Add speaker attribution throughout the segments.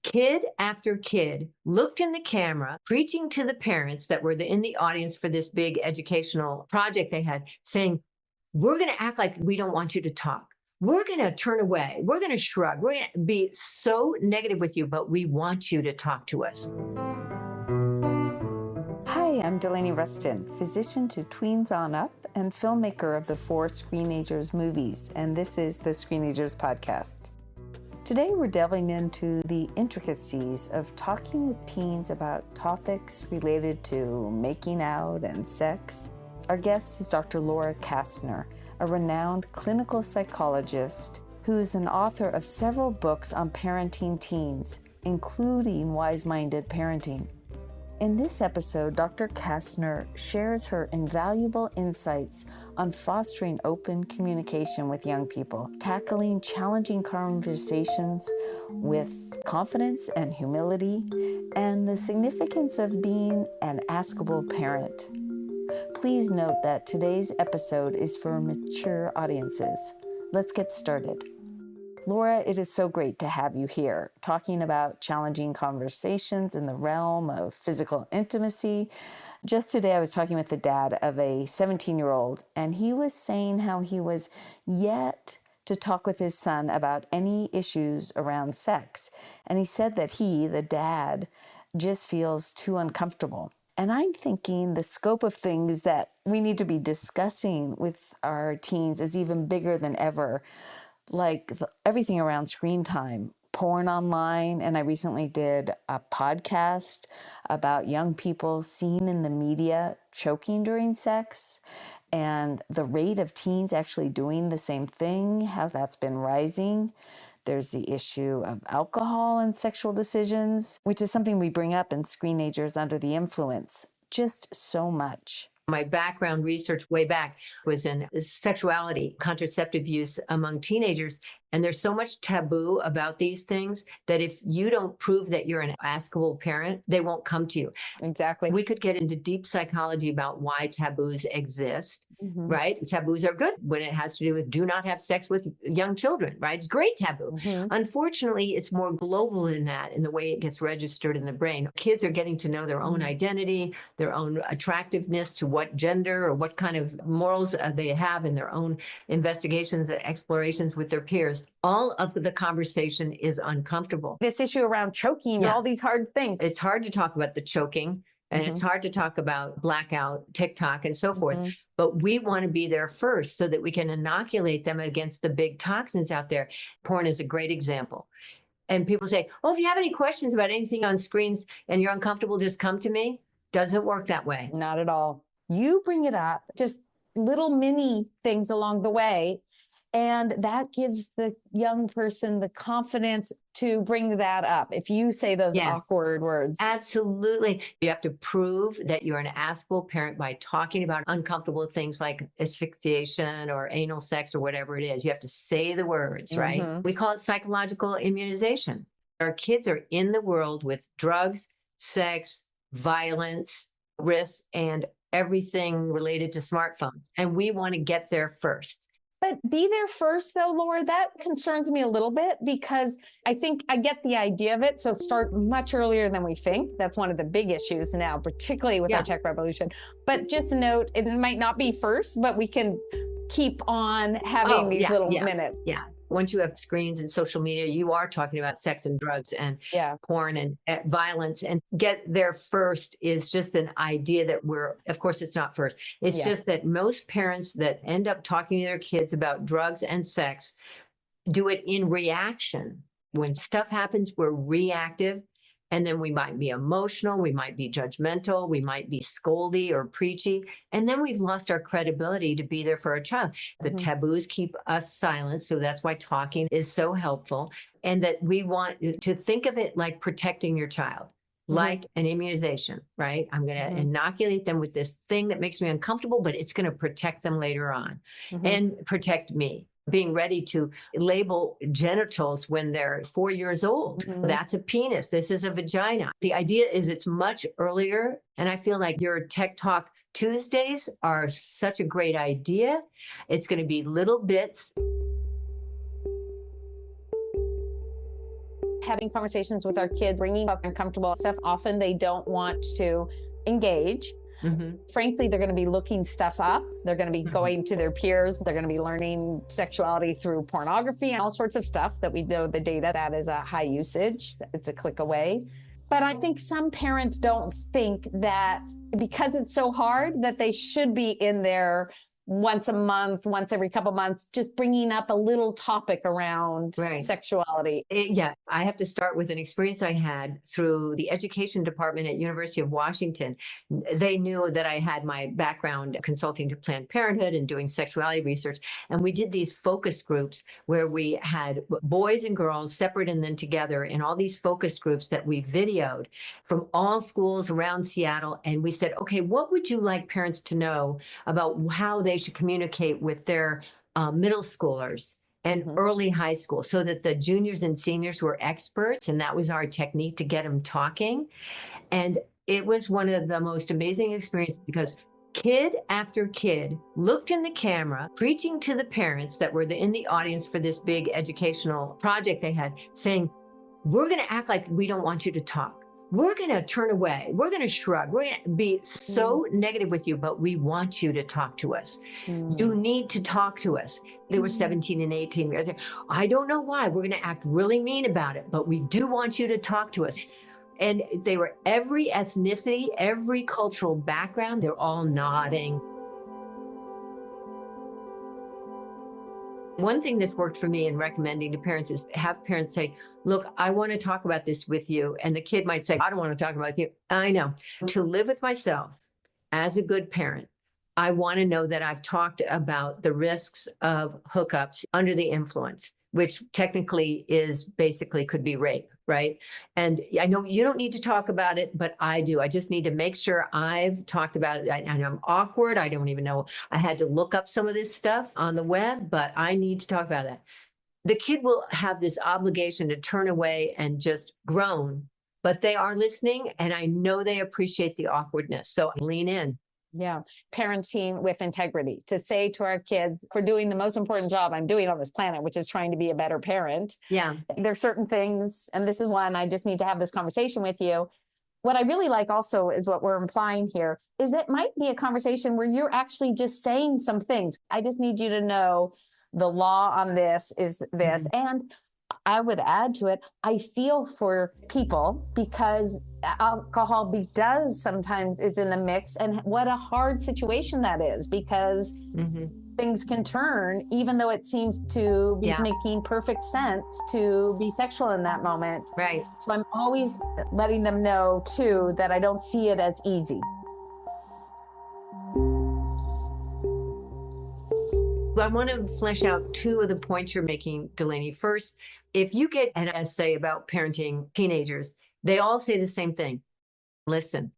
Speaker 1: Kid after kid looked in the camera, preaching to the parents that were in the audience for this big educational project they had, saying, we're going to act like we don't want you to talk. We're going to turn away. We're going to shrug. We're going to be so negative with you, but we want you to talk to us.
Speaker 2: Hi, I'm Delaney Rustin, physician to tweens on up and filmmaker of the 4 Screenagers movies, and this is the Screenagers podcast. Today we're delving into the intricacies of talking with teens about topics related to making out and sex. Our guest is Dr. Laura Kastner, a renowned clinical psychologist who's an author of several books on parenting teens, including Wise-Minded Parenting. In this episode, Dr. Kastner shares her invaluable insights on fostering open communication with young people, tackling challenging conversations with confidence and humility, and the significance of being an askable parent. Please note that today's episode is for mature audiences. Let's get started. Laura, it is so great to have you here, talking about challenging conversations in the realm of physical intimacy. Just today, I was talking with the dad of a 17-year-old, and he was saying how he was yet to talk with his son about any issues around sex. And he said that he, the dad, just feels too uncomfortable. And I'm thinking the scope of things that we need to be discussing with our teens is even bigger than ever. Like everything around screen time, porn online, and I recently did a podcast about young people seen in the media choking during sex, and the rate of teens actually doing the same thing, how that's been rising. There's the issue of alcohol and sexual decisions, which is something we bring up in Screenagers Under the Influence. Just so much.
Speaker 1: My background research way back was in sexuality, contraceptive use among teenagers. And there's so much taboo about these things that if you don't prove that you're an askable parent, they won't come to you.
Speaker 2: Exactly.
Speaker 1: We could get into deep psychology about why taboos exist, right? Taboos are good when it has to do with do not have sex with young children, right? It's great taboo. Unfortunately, it's more global than that in the way it gets registered in the brain. Kids are getting to know their own identity, their own attractiveness to what gender or what kind of morals they have in their own investigations and explorations with their peers. All of the conversation is uncomfortable.
Speaker 2: This issue around choking, all these hard things.
Speaker 1: It's hard to talk about the choking, and it's hard to talk about blackout, TikTok, and so forth. But we want to be there first so that we can inoculate them against the big toxins out there. Porn is a great example. And people say, oh, if you have any questions about anything on screens and you're uncomfortable, just come to me. Doesn't work that way.
Speaker 2: Not at all. You bring it up, just little mini things along the way. And that gives the young person the confidence to bring that up. If you say those awkward words.
Speaker 1: Absolutely. You have to prove that you're an askable parent by talking about uncomfortable things like asphyxiation or anal sex or whatever it is. You have to say the words, right? We call it psychological immunization. Our kids are in the world with drugs, sex, violence, risks, and everything related to smartphones. And we want to get there first.
Speaker 2: But be there first, though, Laura, that concerns me a little bit because I think I get the idea of it. So start much earlier than we think. That's one of the big issues now, particularly with our tech revolution. But just note, it might not be first, but we can keep on having these little minutes.
Speaker 1: Yeah. Once you have screens and social media, you are talking about sex and drugs and porn and violence. And get there first is just an idea that of course, it's not first. It's just that most parents that end up talking to their kids about drugs and sex do it in reaction. When stuff happens, we're reactive. And then we might be emotional, we might be judgmental, we might be scoldy or preachy. And then we've lost our credibility to be there for our child. The taboos keep us silent. So that's why talking is so helpful. And that we want to think of it like protecting your child, like an immunization, right? I'm going to inoculate them with this thing that makes me uncomfortable, but it's going to protect them later on and protect me. Being ready to label genitals when they're 4 years old. That's a penis. This is a vagina. The idea is it's much earlier. And I feel like your Tech Talk Tuesdays are such a great idea. It's going to be little bits.
Speaker 2: having conversations with our kids, bringing up uncomfortable stuff. Often they don't want to engage. Frankly, they're going to be looking stuff up. They're going to be going to their peers. They're going to be learning sexuality through pornography and all sorts of stuff that we know the data that is a high usage. It's a click away. But I think some parents don't think that because it's so hard that they should be in there once a month, once every couple months, just bringing up a little topic around sexuality.
Speaker 1: Yeah, I have to start with an experience I had through the education department at University of Washington. They knew that I had my background consulting to Planned Parenthood and doing sexuality research. And we did these focus groups where we had boys and girls separate and then together in all these focus groups that we videoed from all schools around Seattle. And we said, okay, what would you like parents to know about how they should communicate with their middle schoolers and early high school so that the juniors and seniors were experts? And that was our technique to get them talking. And it was one of the most amazing experiences because kid after kid looked in the camera, preaching to the parents that were in the audience for this big educational project they had, saying, we're going to act like we don't want you to talk. We're going to turn away. We're going to shrug. We're going to be so negative with you, but we want you to talk to us. You need to talk to us. They were 17 and 18. I don't know why. We're going to act really mean about it, but we do want you to talk to us. And they were every ethnicity, every cultural background. They're all nodding. One thing that's worked for me in recommending to parents is have parents say, look, I want to talk about this with you. And the kid might say, I don't want to talk about you. I know. To live with myself as a good parent, I want to know that I've talked about the risks of hookups under the influence, which technically is basically could be rape, right? And I know you don't need to talk about it, but I do. I just need to make sure I've talked about it. And I'm awkward. I don't even know. I had to look up some of this stuff on the web, but I need to talk about that. The kid will have this obligation to turn away and just groan, but they are listening. And I know they appreciate the awkwardness. So lean in.
Speaker 2: Yeah. Parenting with integrity, to say to our kids, for doing the most important job I'm doing on this planet, which is trying to be a better parent.
Speaker 1: Yeah.
Speaker 2: There's certain things, and this is one, I just need to have this conversation with you. What I really like also is what we're implying here is that might be a conversation where you're actually just saying some things. I just need you to know the law on this is this. And I would add to it, I feel for people because alcohol does sometimes is in the mix, and what a hard situation that is because things can turn, even though it seems to be making perfect sense to be sexual in that moment.
Speaker 1: Right.
Speaker 2: So I'm always letting them know too that I don't see it as easy.
Speaker 1: I want to flesh out two of the points you're making, Delaney. First, if you get an essay about parenting teenagers, they all say the same thing. Listen.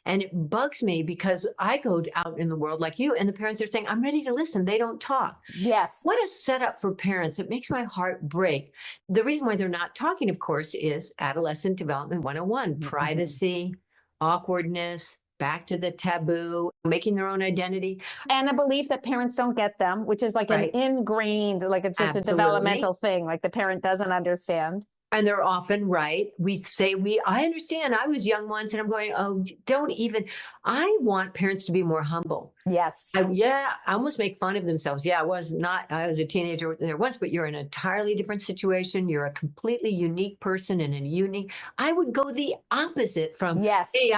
Speaker 1: And it bugs me because I go out in the world like you, and the parents are saying, I'm ready to listen. They don't talk.
Speaker 2: Yes.
Speaker 1: What a setup for parents. It makes my heart break. The reason why they're not talking, of course, is adolescent development 101, privacy, awkwardness, back to the taboo, making their own identity.
Speaker 2: And a belief that parents don't get them, which is like an ingrained, like it's just a developmental thing, like the parent doesn't understand.
Speaker 1: And they're often right. We say, I understand. I was young once, and I'm going, oh, don't even. I want parents to be more humble.
Speaker 2: Yes.
Speaker 1: I almost make fun of themselves. I was a teenager there once, but you're in an entirely different situation. You're a completely unique person and I would go the opposite from, hey,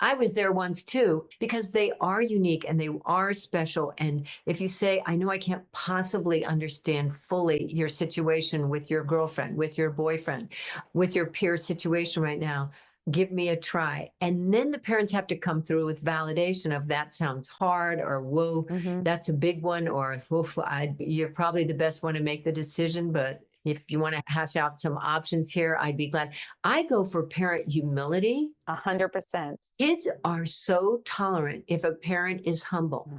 Speaker 1: I was there once too, because they are unique and they are special. And if you say, I know I can't possibly understand fully your situation with your girlfriend, with your boyfriend, with your peer situation right now, give me a try. And then the parents have to come through with validation of that sounds hard, or whoa, that's a big one, or woof, you're probably the best one to make the decision, but if you want to hash out some options here, I'd be glad. I go for parent humility.
Speaker 2: 100%.
Speaker 1: Kids are so tolerant if a parent is humble.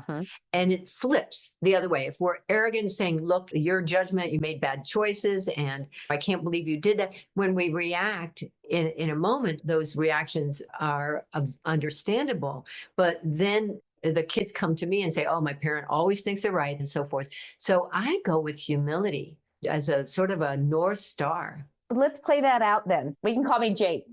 Speaker 1: And it flips the other way. If we're arrogant, saying, look, your judgment, you made bad choices, and I can't believe you did that. When we react in a moment, those reactions are understandable. But then the kids come to me and say, oh, my parent always thinks they're right, and so forth. So I go with humility as a sort of a North Star.
Speaker 2: Let's play that out then. We can call me Jake.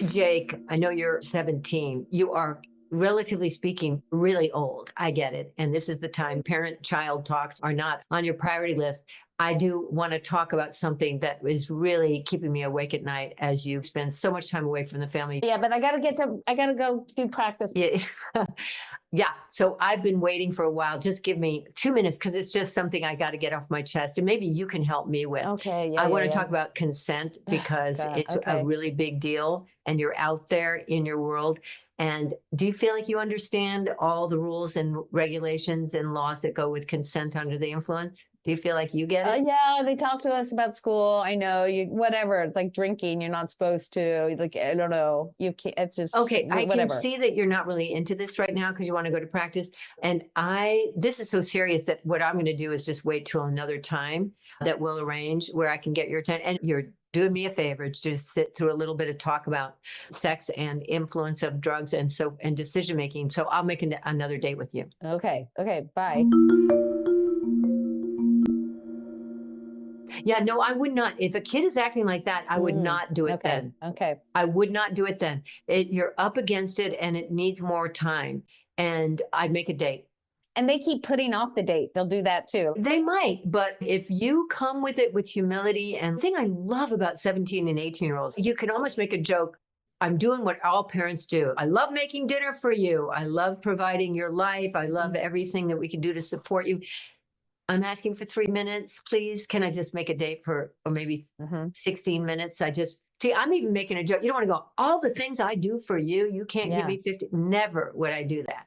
Speaker 1: Jake, I know you're 17. You are, relatively speaking, really old. I get it. And this is the time parent-child talks are not on your priority list. I do want to talk about something that is really keeping me awake at night as you spend so much time away from the family.
Speaker 2: Yeah, but I got to go do practice.
Speaker 1: Yeah. Yeah. So I've been waiting for a while. Just give me 2 minutes because it's just something I got to get off my chest and maybe you can help me with.
Speaker 2: Okay. Yeah,
Speaker 1: I want to talk about consent because it's a really big deal and you're out there in your world. And do you feel like you understand all the rules and regulations and laws that go with consent under the influence? Do you feel like you get it?
Speaker 2: Yeah, they talk to us about school. I know whatever. It's like drinking. You're not supposed to. Like, I don't know. You can't. It's just
Speaker 1: okay.
Speaker 2: Whatever.
Speaker 1: I can see that you're not really into this right now because you want to go to practice. And this is so serious that what I'm going to do is just wait till another time that we'll arrange where I can get your attention. And you're doing me a favor to just sit through a little bit of talk about sex and influence of drugs and decision making. So I'll make another date with you.
Speaker 2: Okay. Bye.
Speaker 1: Yeah, no, I would not. If a kid is acting like that, I would not do it then.
Speaker 2: Okay.
Speaker 1: I would not do it then. You're up against it and it needs more time. And I'd make a date.
Speaker 2: And they keep putting off the date. They'll do that too.
Speaker 1: They might, but if you come with it with humility, and the thing I love about 17 and 18-year-olds, you can almost make a joke. I'm doing what all parents do. I love making dinner for you. I love providing your life. I love everything that we can do to support you. I'm asking for 3 minutes, please. Can I just make a date for, or maybe 16 minutes? I'm even making a joke. You don't want to go, all the things I do for you, you can't give me 50. Never would I do that.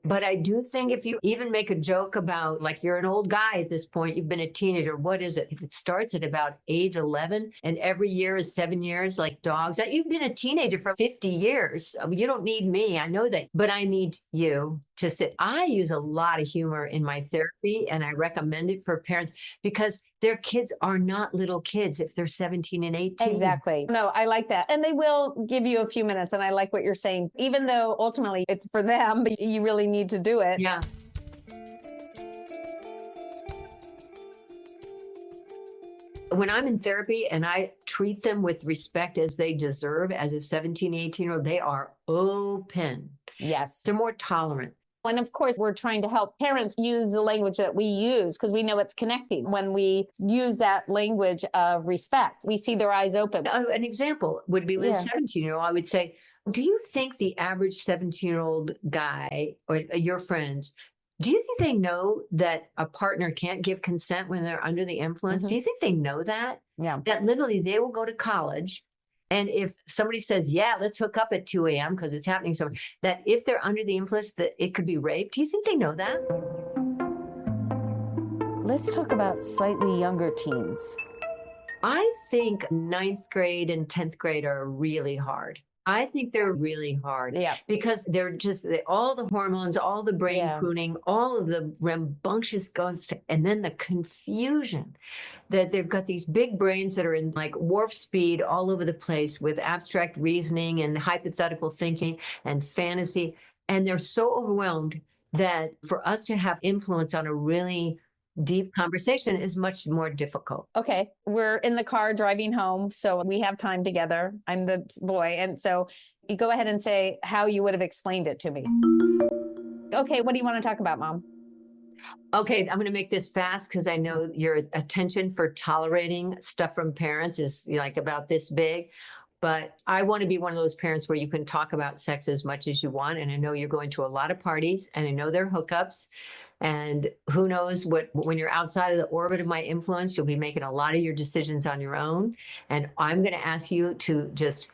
Speaker 1: But I do think if you even make a joke about, like, you're an old guy at this point, you've been a teenager, what is it? If it starts at about age 11 and every year is 7 years, like dogs, that you've been a teenager for 50 years. I mean, you don't need me. I know that, but I need you to sit. I use a lot of humor in my therapy and I recommend it for parents because their kids are not little kids if they're 17 and 18.
Speaker 2: Exactly. No, I like that. And they will give you a few minutes. And I like what you're saying, even though ultimately it's for them, but you really need to do it.
Speaker 1: Yeah. When I'm in therapy and I treat them with respect as they deserve as a 17, 18-year-old, they are open.
Speaker 2: Yes.
Speaker 1: They're more tolerant.
Speaker 2: And of course, we're trying to help parents use the language that we use because we know it's connecting. When we use that language of respect, we see their eyes open.
Speaker 1: An example would be with a 17-year-old. I would say, do you think the average 17-year-old guy or your friends, do you think they know that a partner can't give consent when they're under the influence? Do you think they know that?
Speaker 2: Yeah.
Speaker 1: That literally they will go to college. And if somebody says, yeah, let's hook up at 2 a.m. because it's happening somewhere, that if they're under the influence, that it could be rape. Do you think they know that?
Speaker 2: Let's talk about slightly younger teens.
Speaker 1: I think 9th grade and 10th grade are really hard. I think they're really hard because they're all the hormones, all the brain pruning, all of the rambunctious goes, and then the confusion that they've got these big brains that are in like warp speed all over the place with abstract reasoning and hypothetical thinking and fantasy. And they're so overwhelmed that for us to have influence on a really deep conversation is much more difficult.
Speaker 2: Okay. We're in the car driving home, so we have time together. I'm the boy. And so you go ahead and say how you would have explained it to me. Okay. What do you want to talk about, Mom?
Speaker 1: Okay. I'm going to make this fast because I know your attention for tolerating stuff from parents is like about this big. But I want to be one of those parents where you can talk about sex as much as you want. And I know you're going to a lot of parties and I know there are hookups. And who knows when you're outside of the orbit of my influence, you'll be making a lot of your decisions on your own. And I'm going to ask you to just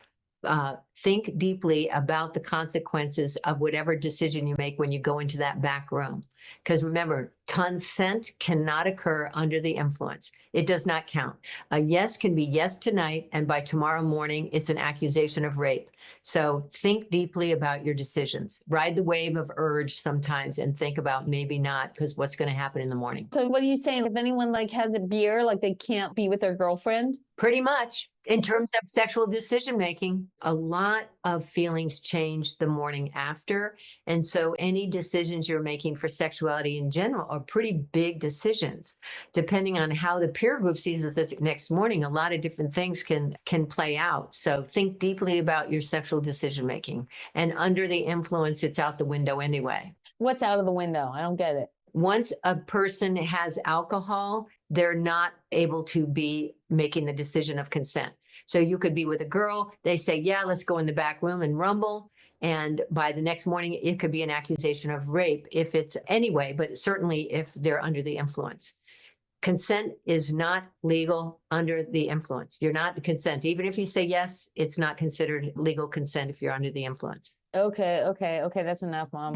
Speaker 1: think deeply about the consequences of whatever decision you make when you go into that back room. Because remember, consent cannot occur under the influence. It does not count. A yes can be yes tonight, and by tomorrow morning, it's an accusation of rape. So think deeply about your decisions. Ride the wave of urge sometimes and think about maybe not, because what's going to happen in the morning.
Speaker 2: So what are you saying? If anyone has a beer, they can't be with their girlfriend?
Speaker 1: Pretty much. In terms of sexual decision making, a lot lot of feelings change the morning after. And so any decisions you're making for sexuality in general are pretty big decisions. Depending on how the peer group sees it the next morning, a lot of different things can play out. So think deeply about your sexual decision making. And under the influence, it's out the window anyway.
Speaker 2: What's out of the window? I don't get it.
Speaker 1: Once a person has alcohol, they're not able to be making the decision of consent. So you could be with a girl, they say, yeah, let's go in the back room and rumble. And by the next morning, it could be an accusation of rape if it's anyway, but certainly if they're under the influence. Consent is not legal under the influence. You're not consent. Even if you say yes, it's not considered legal consent if you're under the influence.
Speaker 2: Okay. That's enough, Mom.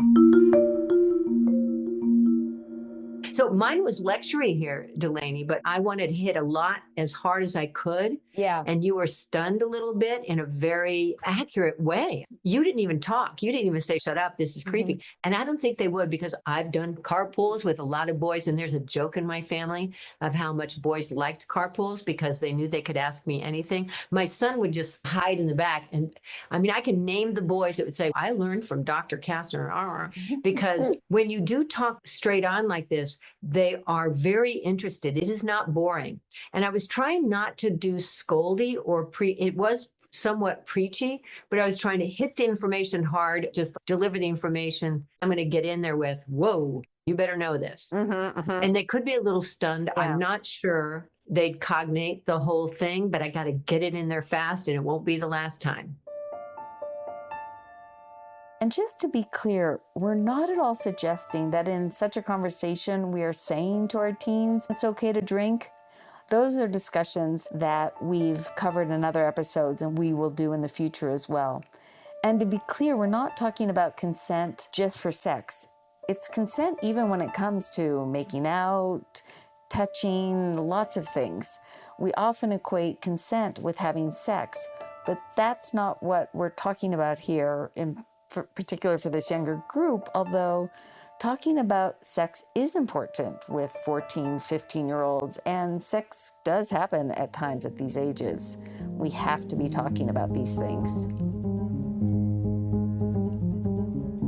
Speaker 1: So mine was lecturing here, Delaney, but I wanted to hit a lot as hard as I could.
Speaker 2: Yeah.
Speaker 1: And you were stunned a little bit in a very accurate way. You didn't even talk. You didn't even say, shut up, this is creepy. And I don't think they would, because I've done carpools with a lot of boys. And there's a joke in my family of how much boys liked carpools because they knew they could ask me anything. My son would just hide in the back. And I mean, I can name the boys that would say, I learned from Dr. Kastner, because when you do talk straight on like this, they are very interested. It is not boring. And I was trying not to do scoldy or it was somewhat preachy, but I was trying to hit the information hard, just deliver the information. I'm going to get in there with, whoa, you better know this. And they could be a little stunned. Yeah. I'm not sure they'd cognate the whole thing, but I got to get it in there fast, and it won't be the last time.
Speaker 2: And just to be clear, we're not at all suggesting that in such a conversation we are saying to our teens it's okay to drink. Those are discussions that we've covered in other episodes and we will do in the future as well. And to be clear, we're not talking about consent just for sex. It's consent even when it comes to making out, touching, lots of things. We often equate consent with having sex, but that's not what we're talking about here in particular for this younger group, although talking about sex is important with 14, 15-year-olds, and sex does happen at times at these ages. We have to be talking about these things.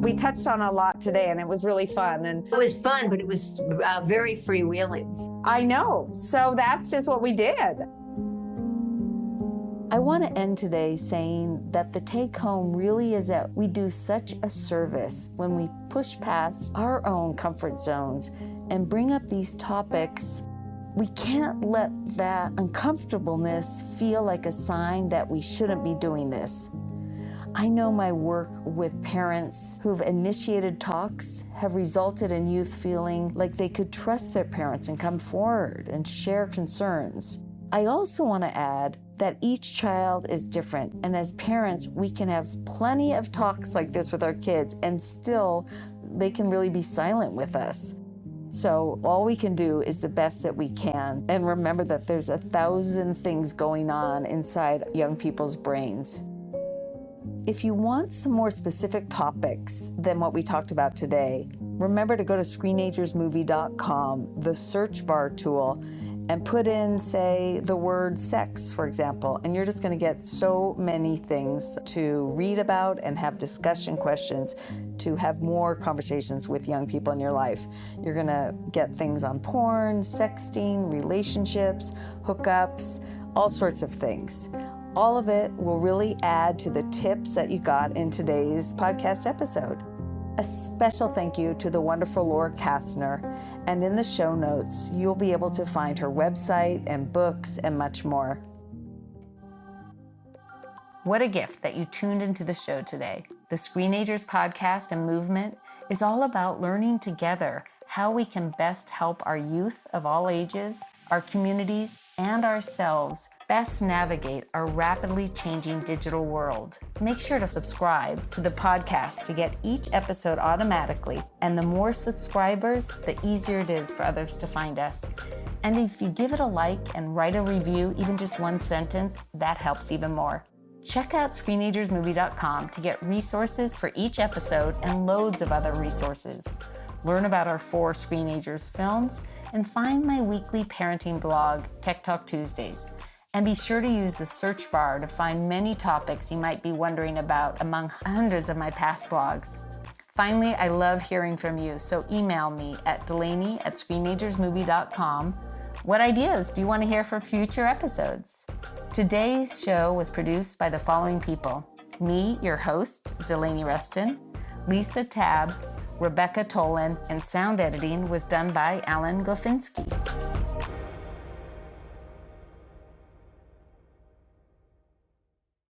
Speaker 2: We touched on a lot today, and it was really fun. And
Speaker 1: it was fun, but it was very freewheeling.
Speaker 2: I know. So that's just what we did. I want to end today saying that the take home really is that we do such a service when we push past our own comfort zones and bring up these topics. We can't let that uncomfortableness feel like a sign that we shouldn't be doing this. I know my work with parents who've initiated talks have resulted in youth feeling like they could trust their parents and come forward and share concerns. I also want to add that each child is different, and as parents, we can have plenty of talks like this with our kids, and still, they can really be silent with us. So all we can do is the best that we can, and remember that there's 1,000 things going on inside young people's brains. If you want some more specific topics than what we talked about today, remember to go to screenagersmovie.com, the search bar tool, and put in, say, the word sex, for example, and you're just going to get so many things to read about and have discussion questions to have more conversations with young people in your life. You're going to get things on porn, sexting, relationships, hookups, all sorts of things. All of it will really add to the tips that you got in today's podcast episode. A special thank you to the wonderful Laura Kastner, and in the show notes, you'll be able to find her website and books and much more. What a gift that you tuned into the show today. The Screenagers podcast and movement is all about learning together how we can best help our youth of all ages, our communities, and ourselves best navigate our rapidly changing digital world. Make sure to subscribe to the podcast to get each episode automatically, and the more subscribers, the easier it is for others to find us. And if you give it a like and write a review, even just one sentence, that helps even more. Check out screenagersmovie.com to get resources for each episode and loads of other resources. Learn about our 4 Screenagers films, and find my weekly parenting blog, Tech Talk Tuesdays. And be sure to use the search bar to find many topics you might be wondering about among hundreds of my past blogs. Finally, I love hearing from you, so email me at delaney@screenagersmovie.com. What ideas do you want to hear for future episodes? Today's show was produced by the following people: me, your host, Delaney Rustin, Lisa Tabb, Rebecca Tolan, and sound editing was done by Alan Gofinski.